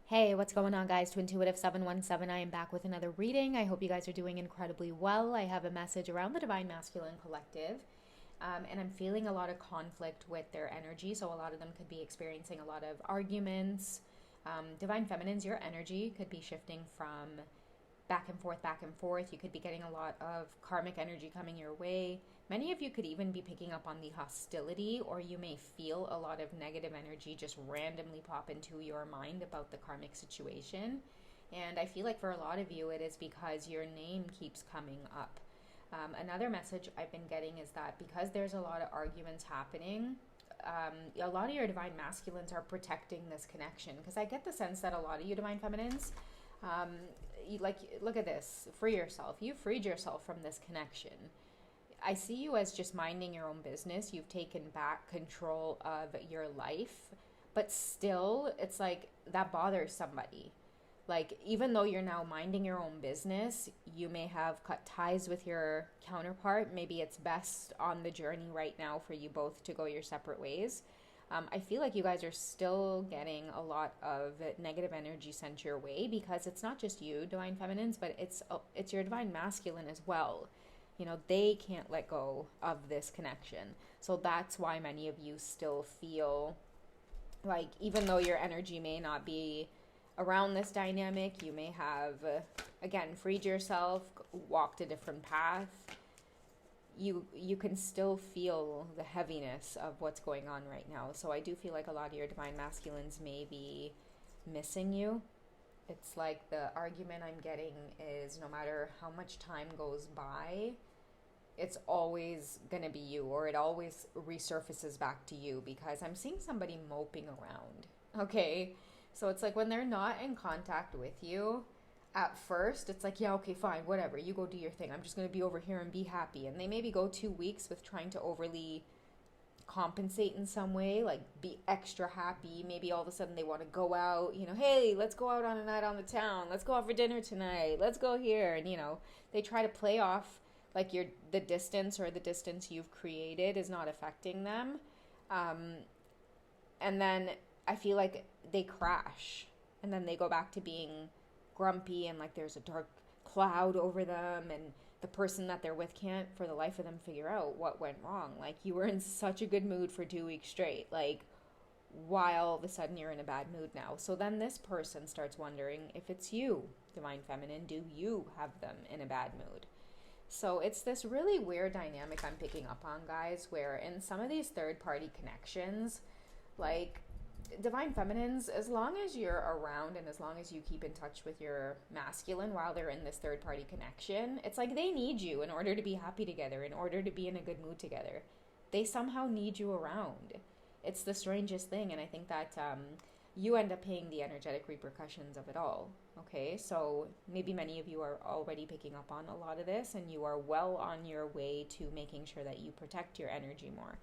Hey, what's going on, guys? To Intuitive 717, I am back with another reading. I hope you guys are doing incredibly well. I have a message around the Divine Masculine Collective, and I'm feeling a lot of conflict with their energy. So, a lot of them could be experiencing a lot of arguments. Divine Feminines, your energy could be shifting from back and forth, back and forth. You could be getting a lot of karmic energy coming your way. Many of you could even be picking up on the hostility, or you may feel a lot of negative energy just randomly pop into your mind about the karmic situation. And I feel like for a lot of you, it is because your name keeps coming up. Another message I've been getting is that because there's a lot of arguments happening, a lot of your divine masculines are protecting this connection. Because I get the sense that a lot of you divine feminines, look at this, free yourself. You freed yourself from this connection. I see you as just minding your own business. You've taken back control of your life, but still, it's like that bothers somebody. Like, even though you're now minding your own business, you may have cut ties with your counterpart. Maybe it's best on the journey right now for you both to go your separate ways. I feel like you guys are still getting a lot of negative energy sent your way because it's not just you, divine feminines, but it's your divine masculine as well. You know, they can't let go of this connection. So that's why many of you still feel like, even though your energy may not be around this dynamic, you may have, again, freed yourself, walked a different path. You can still feel the heaviness of what's going on right now. So I do feel like a lot of your divine masculines may be missing you. It's like the argument I'm getting is no matter how much time goes by, it's always going to be you, or it always resurfaces back to you, because I'm seeing somebody moping around. Okay. So it's like when they're not in contact with you, at first it's like, yeah, okay, fine, whatever, you go do your thing, I'm just going to be over here and be happy. And they maybe go 2 weeks with trying to overly compensate in some way, like be extra happy. Maybe all of a sudden they want to go out, hey, let's go out on a night on the town, let's go out for dinner tonight, let's go here. And they try to play off like the distance, or the distance you've created is not affecting them. And then I feel like they crash, and then they go back to being grumpy, and like there's a dark cloud over them, and the person that they're with can't for the life of them figure out what went wrong. Like, you were in such a good mood for 2 weeks straight, like, why all of a sudden you're in a bad mood now? So then this person starts wondering if it's you, divine feminine. Do you have them in a bad mood? So it's this really weird dynamic I'm picking up on, guys, where in some of these third party connections, like, divine feminines, as long as you're around and as long as you keep in touch with your masculine while they're in this third party connection, it's like they need you in order to be happy together, in order to be in a good mood together. They somehow need you around. It's the strangest thing, and I think that you end up paying the energetic repercussions of it all. Okay, so maybe many of you are already picking up on a lot of this, and you are well on your way to making sure that you protect your energy more.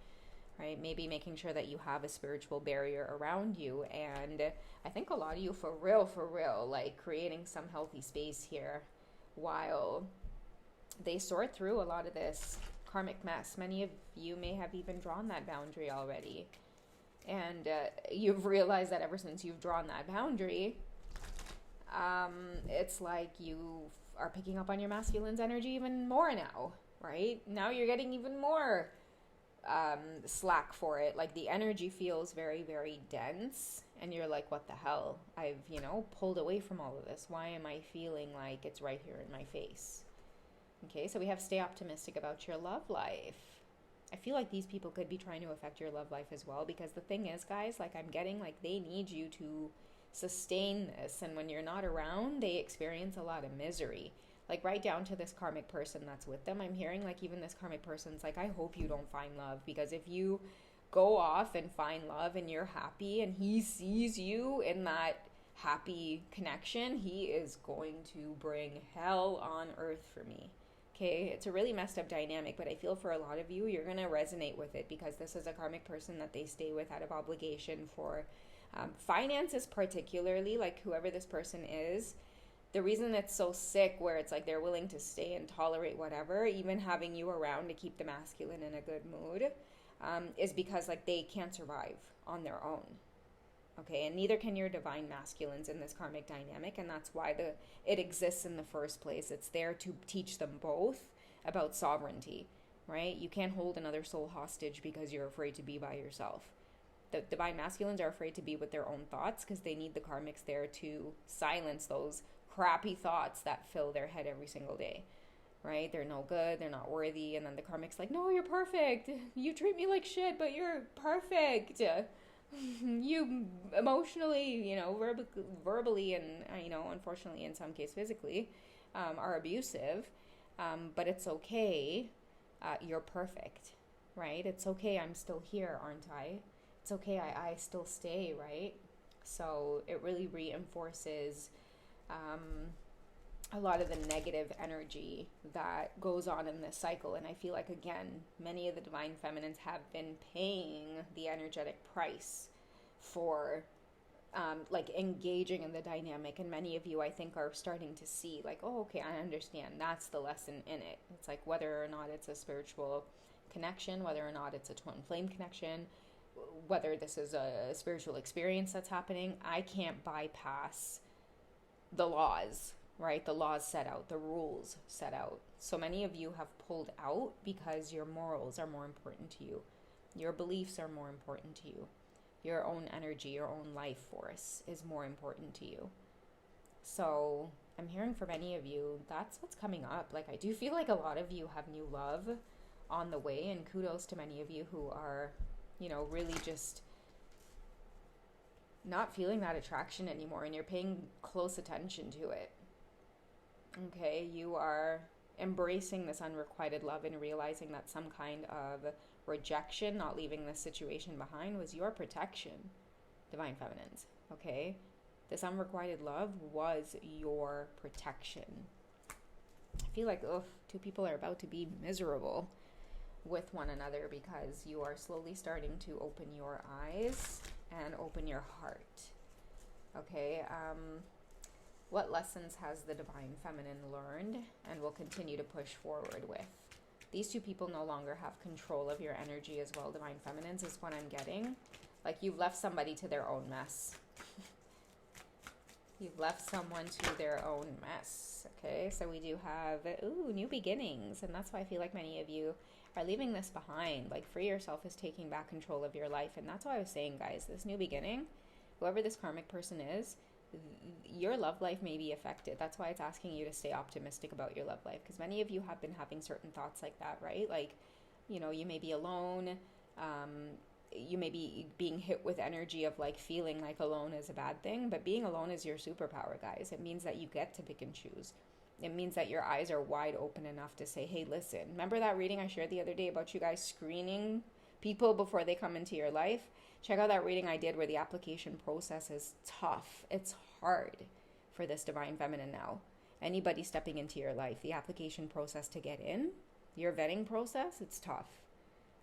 Right? Maybe making sure that you have a spiritual barrier around you. And I think a lot of you, for real, like creating some healthy space here while they sort through a lot of this karmic mess. Many of you may have even drawn that boundary already. And you've realized that ever since you've drawn that boundary, it's like you are picking up on your masculine's energy even more now, right? Now you're getting even more slack for it. Like, the energy feels very, very dense, and you're like, what the hell? I've pulled away from all of this. Why am I feeling like it's right here in my face? Okay, so we have stay optimistic about your love life. I feel like these people could be trying to affect your love life as well, because the thing is, guys, like, I'm getting like they need you to sustain this, and when you're not around, they experience a lot of misery. Like, right down to this karmic person that's with them. I'm hearing like even this karmic person's like, I hope you don't find love, because if you go off and find love and you're happy and he sees you in that happy connection, he is going to bring hell on earth for me. Okay, it's a really messed up dynamic, but I feel for a lot of you, you're going to resonate with it, because this is a karmic person that they stay with out of obligation for finances, particularly, like whoever this person is. The reason it's so sick, where it's like they're willing to stay and tolerate whatever, even having you around to keep the masculine in a good mood, is because like they can't survive on their own. Okay, and neither can your divine masculines in this karmic dynamic, and that's why it exists in the first place. It's there to teach them both about sovereignty, right? You can't hold another soul hostage because you're afraid to be by yourself. The divine masculines are afraid to be with their own thoughts because they need the karmics there to silence those crappy thoughts that fill their head every single day, right? They're no good, they're not worthy, and then the karmic's like, no, you're perfect. You treat me like shit, but you're perfect. You emotionally, verbally, and unfortunately, in some case, physically, are abusive. But it's okay. You're perfect, right? It's okay. I'm still here, aren't I? It's okay. I still stay, right? So it really reinforces a lot of the negative energy that goes on in this cycle. And I feel like, again, many of the divine feminines have been paying the energetic price for engaging in the dynamic. And many of you, I think, are starting to see like, oh, okay, I understand. That's the lesson in it. It's like whether or not it's a spiritual connection, whether or not it's a twin flame connection, whether this is a spiritual experience that's happening, I can't bypass the laws, right? The laws set out, the rules set out. So many of you have pulled out because your morals are more important to you. Your beliefs are more important to you. Your own energy, your own life force is more important to you. So I'm hearing for many of you, that's what's coming up. Like, I do feel like a lot of you have new love on the way, and kudos to many of you who are, really just not feeling that attraction anymore, and you're paying close attention to it. Okay, you are embracing this unrequited love and realizing that some kind of rejection, not leaving this situation behind, was your protection, divine feminines. Okay, this unrequited love was your protection. I feel like, two people are about to be miserable with one another because you are slowly starting to open your eyes and open your heart. Okay, what lessons has the divine feminine learned and will continue to push forward with? These two people no longer have control of your energy as well, divine feminines, is what I'm getting. Like, you've left somebody to their own mess. You've left someone to their own mess. Okay, so we do have, new beginnings. And that's why I feel like many of you are leaving this behind. Like, free yourself is taking back control of your life. And that's why I was saying, guys, this new beginning, whoever this karmic person is, your love life may be affected. That's why it's asking you to stay optimistic about your love life, because many of you have been having certain thoughts like that, right? Like, you may be alone. You may be being hit with energy of like feeling like alone is a bad thing, but being alone is your superpower, guys. It means that you get to pick and choose. It means that your eyes are wide open enough to say, hey, listen, remember that reading I shared the other day about you guys screening people before they come into your life? Check out that reading I did where the application process is tough. It's hard for this divine feminine now. Anybody stepping into your life, the application process to get in, your vetting process, it's tough.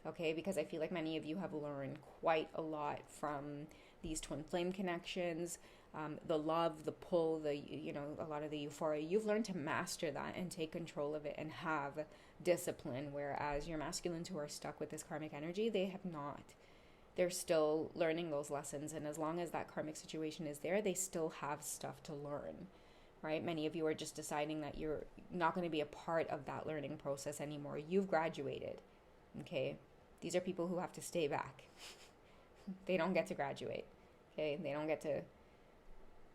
Okay, because I feel like many of you have learned quite a lot from these twin flame connections, the love, the pull, a lot of the euphoria. You've learned to master that and take control of it and have discipline, whereas your masculines who are stuck with this karmic energy, they have not. They're still learning those lessons, and as long as that karmic situation is there, they still have stuff to learn, right? Many of you are just deciding that you're not going to be a part of that learning process anymore. You've graduated, okay? These are people who have to stay back. They don't get to graduate, okay? They don't get to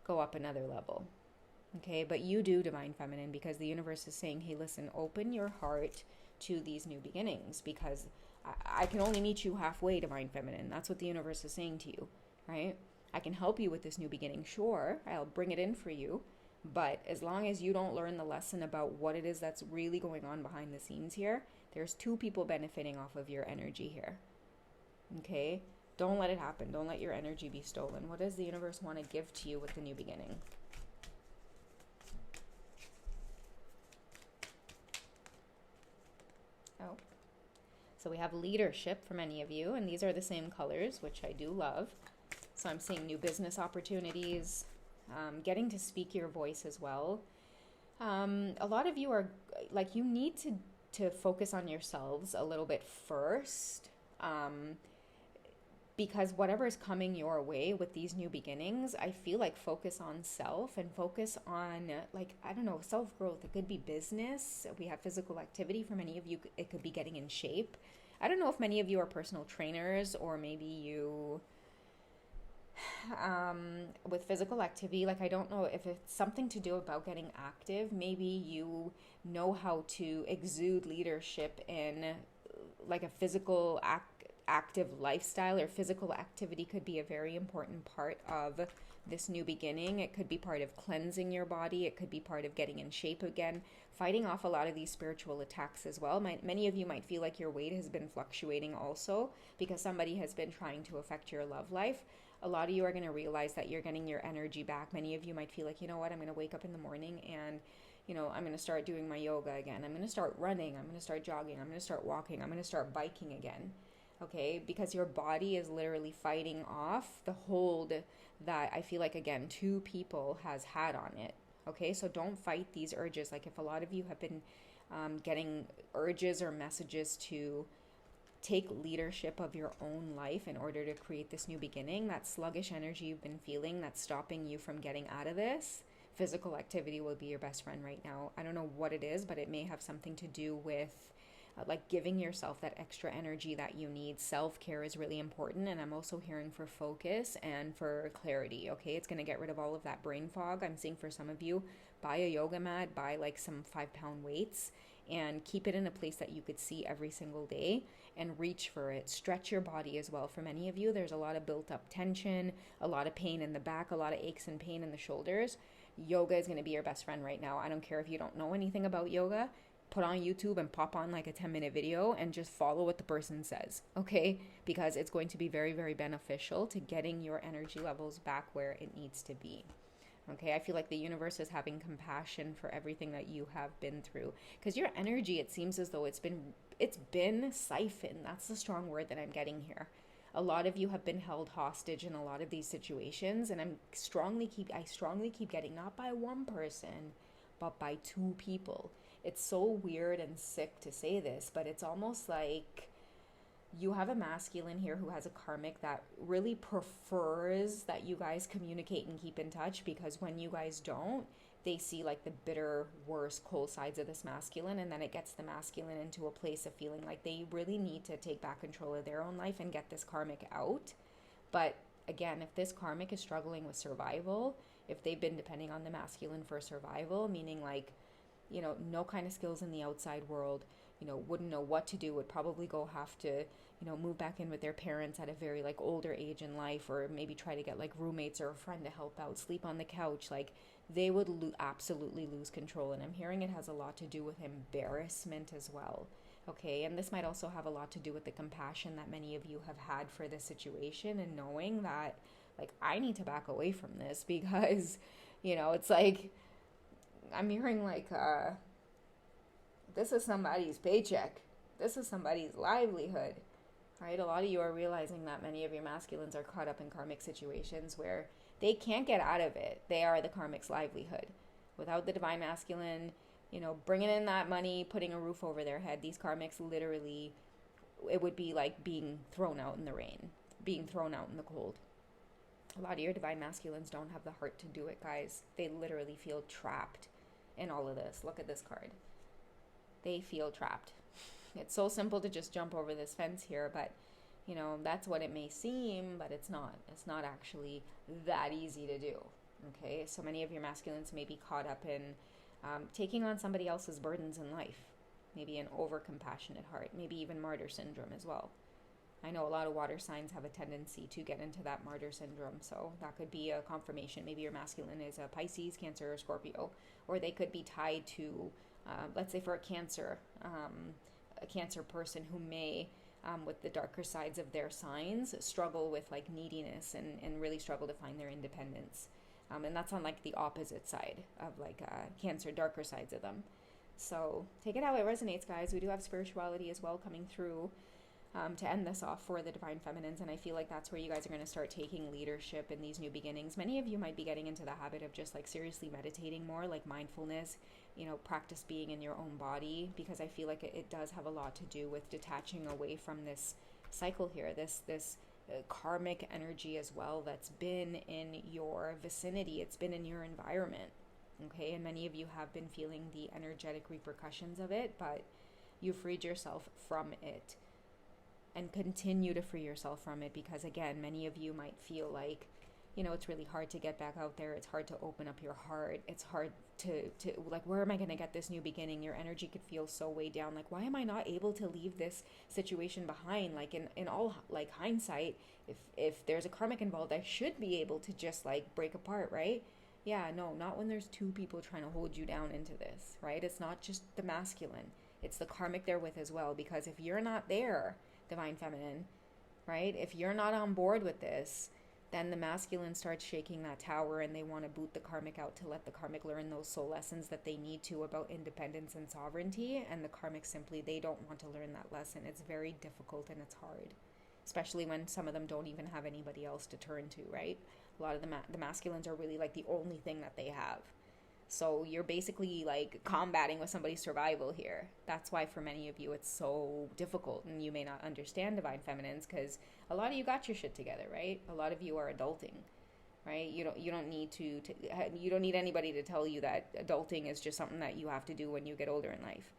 go up another level, okay? But you do, divine feminine, because the universe is saying, hey, listen, open your heart to these new beginnings, because I can only meet you halfway, divine feminine. That's what the universe is saying to you, right? I can help you with this new beginning. Sure, I'll bring it in for you. But as long as you don't learn the lesson about what it is that's really going on behind the scenes here, there's two people benefiting off of your energy here. Okay? Don't let it happen. Don't let your energy be stolen. What does the universe want to give to you with the new beginning? Oh. So we have leadership for many of you, and these are the same colors, which I do love. So I'm seeing new business opportunities, getting to speak your voice as well. A lot of you are, like, you need to focus on yourselves a little bit first. because whatever is coming your way with these new beginnings, I feel like focus on self and focus on, like, I don't know, self-growth. It could be business. We have physical activity. For many of you, it could be getting in shape. I don't know if many of you are personal trainers, or maybe you with physical activity, like, I don't know if it's something to do about getting active. Maybe you know how to exude leadership in like a active lifestyle, or physical activity could be a very important part of this new beginning. It could be part of cleansing your body. It could be part of getting in shape again, fighting off a lot of these spiritual attacks as well. Many of you might feel like your weight has been fluctuating also because somebody has been trying to affect your love life. A lot of you are going to realize that you're getting your energy back. Many of you might feel like, you know what, I'm going to wake up in the morning and, you know, I'm going to start doing my yoga again. I'm going to start running. I'm going to start jogging. I'm going to start walking. I'm going to start biking again. Okay, because your body is literally fighting off the hold that I feel like, again, two people has had on it. Okay, so don't fight these urges. Like, if a lot of you have been getting urges or messages to take leadership of your own life in order to create this new beginning, that sluggish energy you've been feeling that's stopping you from getting out of this, physical activity will be your best friend right now. I don't know what it is, but it may have something to do with like giving yourself that extra energy that you need. Self-care is really important, and I'm also hearing for focus and for clarity. Okay, it's going to get rid of all of that brain fog. I'm seeing for some of you, buy a yoga mat, buy like some 5-pound weights, and keep it in a place that you could see every single day and reach for it. Stretch your body as well. For many of you, there's a lot of built up tension, a lot of pain in the back, a lot of aches and pain in the shoulders. Yoga is going to be your best friend right now. I don't care if you don't know anything about yoga. Put on YouTube and pop on like a 10-minute video and just follow what the person says, okay? Because it's going to be very, very beneficial to getting your energy levels back where it needs to be. Okay, I feel like the universe is having compassion for everything that you have been through, because your energy, it seems as though it's been siphoned. That's the strong word that I'm getting here. A lot of you have been held hostage in a lot of these situations, and I strongly keep getting, not by one person, but by two people. It's so weird and sick to say this, but it's almost like you have a masculine here who has a karmic that really prefers that you guys communicate and keep in touch, because when you guys don't, they see like the bitter, worse, cold sides of this masculine, and then it gets the masculine into a place of feeling like they really need to take back control of their own life and get this karmic out. But again, if this karmic is struggling with survival, if they've been depending on the masculine for survival, meaning like, you know, no kind of skills in the outside world, you know, wouldn't know what to do, would probably go have to, you know, move back in with their parents at a very like older age in life, or maybe try to get like roommates or a friend to help out, sleep on the couch, like they would absolutely lose control. And I'm hearing it has a lot to do with embarrassment as well. Okay, and this might also have a lot to do with the compassion that many of you have had for this situation, and knowing that like I need to back away from this because, you know, it's like I'm hearing like this is somebody's paycheck. This is somebody's livelihood. Right? A lot of you are realizing that many of your masculines are caught up in karmic situations where they can't get out of it. They are the karmic's livelihood. Without the divine masculine, you know, bringing in that money, putting a roof over their head, these karmics literally, it would be like being thrown out in the rain, being thrown out in the cold. A lot of your divine masculines don't have the heart to do it, guys. They literally feel trapped in all of this. Look at this card. They feel trapped. It's so simple to just jump over this fence here, but you know, that's what it may seem, but it's not. It's not actually that easy to do. Okay, so many of your masculines may be caught up in taking on somebody else's burdens in life, maybe an over-compassionate heart, maybe even martyr syndrome as well. I know a lot of water signs have a tendency to get into that martyr syndrome, so that could be a confirmation. Maybe your masculine is a Pisces, Cancer, or Scorpio, or they could be tied to, let's say for a Cancer person who may, with the darker sides of their signs, struggle with like neediness and really struggle to find their independence. And that's on like the opposite side of like Cancer, darker sides of them. So take it how it resonates, guys. We do have spirituality as well coming through to end this off for the divine feminines, and I feel like that's where you guys are going to start taking leadership in these new beginnings. Many of you might be getting into the habit of just like seriously meditating more, like mindfulness, you know, practice being in your own body, because I feel like it does have a lot to do with detaching away from this cycle here, this karmic energy as well that's been in your vicinity. It's been in your environment. Okay, and many of you have been feeling the energetic repercussions of it, but you freed yourself from it and continue to free yourself from it, because again, many of you might feel like, it's really hard to get back out there. It's hard to open up your heart. It's hard to like, where am I going to get this new beginning? Your energy could feel so weighed down. Like, why am I not able to leave this situation behind? Like, in all like hindsight, if there's a karmic involved, I should be able to just like break apart, right? Yeah, no, not when there's two people trying to hold you down into this, right? It's not just the masculine. It's the karmic they're with as well. Because if you're not there, divine feminine, right? If you're not on board with this, then the masculine starts shaking that tower, and they want to boot the karmic out to let the karmic learn those soul lessons that they need to about independence and sovereignty. And the karmic simply, they don't want to learn that lesson. It's very difficult and it's hard, especially when some of them don't even have anybody else to turn to, right? A lot of the masculines are really like the only thing that they have. So you're basically like combating with somebody's survival here. That's why for many of you it's so difficult, and you may not understand divine feminines, because a lot of you got your shit together, right? A lot of you are adulting, right? You don't need anybody to tell you that adulting is just something that you have to do when you get older in life,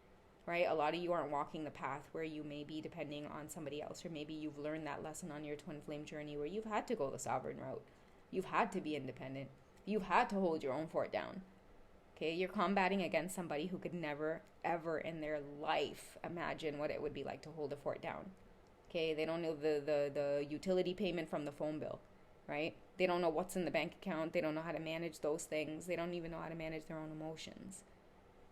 right? A lot of you aren't walking the path where you may be depending on somebody else, or maybe you've learned that lesson on your twin flame journey where you've had to go the sovereign route. You've had to be independent. You've had to hold your own fort down. Okay, you're combating against somebody who could never, ever in their life imagine what it would be like to hold a fort down. Okay, they don't know the utility payment from the phone bill, right? They don't know what's in the bank account. They don't know how to manage those things. They don't even know how to manage their own emotions.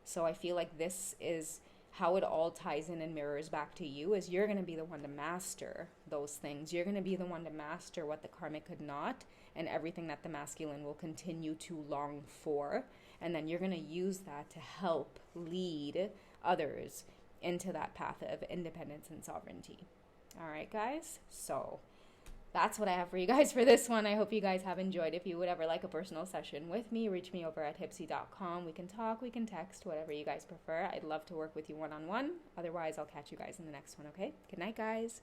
So I feel like this is how it all ties in and mirrors back to you, is you're going to be the one to master those things. You're going to be the one to master what the karmic could not, and everything that the masculine will continue to long for. And then you're going to use that to help lead others into that path of independence and sovereignty. All right, guys. So that's what I have for you guys for this one. I hope you guys have enjoyed. If you would ever like a personal session with me, reach me over at hipsy.com. We can talk, we can text, whatever you guys prefer. I'd love to work with you one-on-one. Otherwise, I'll catch you guys in the next one, okay? Good night, guys.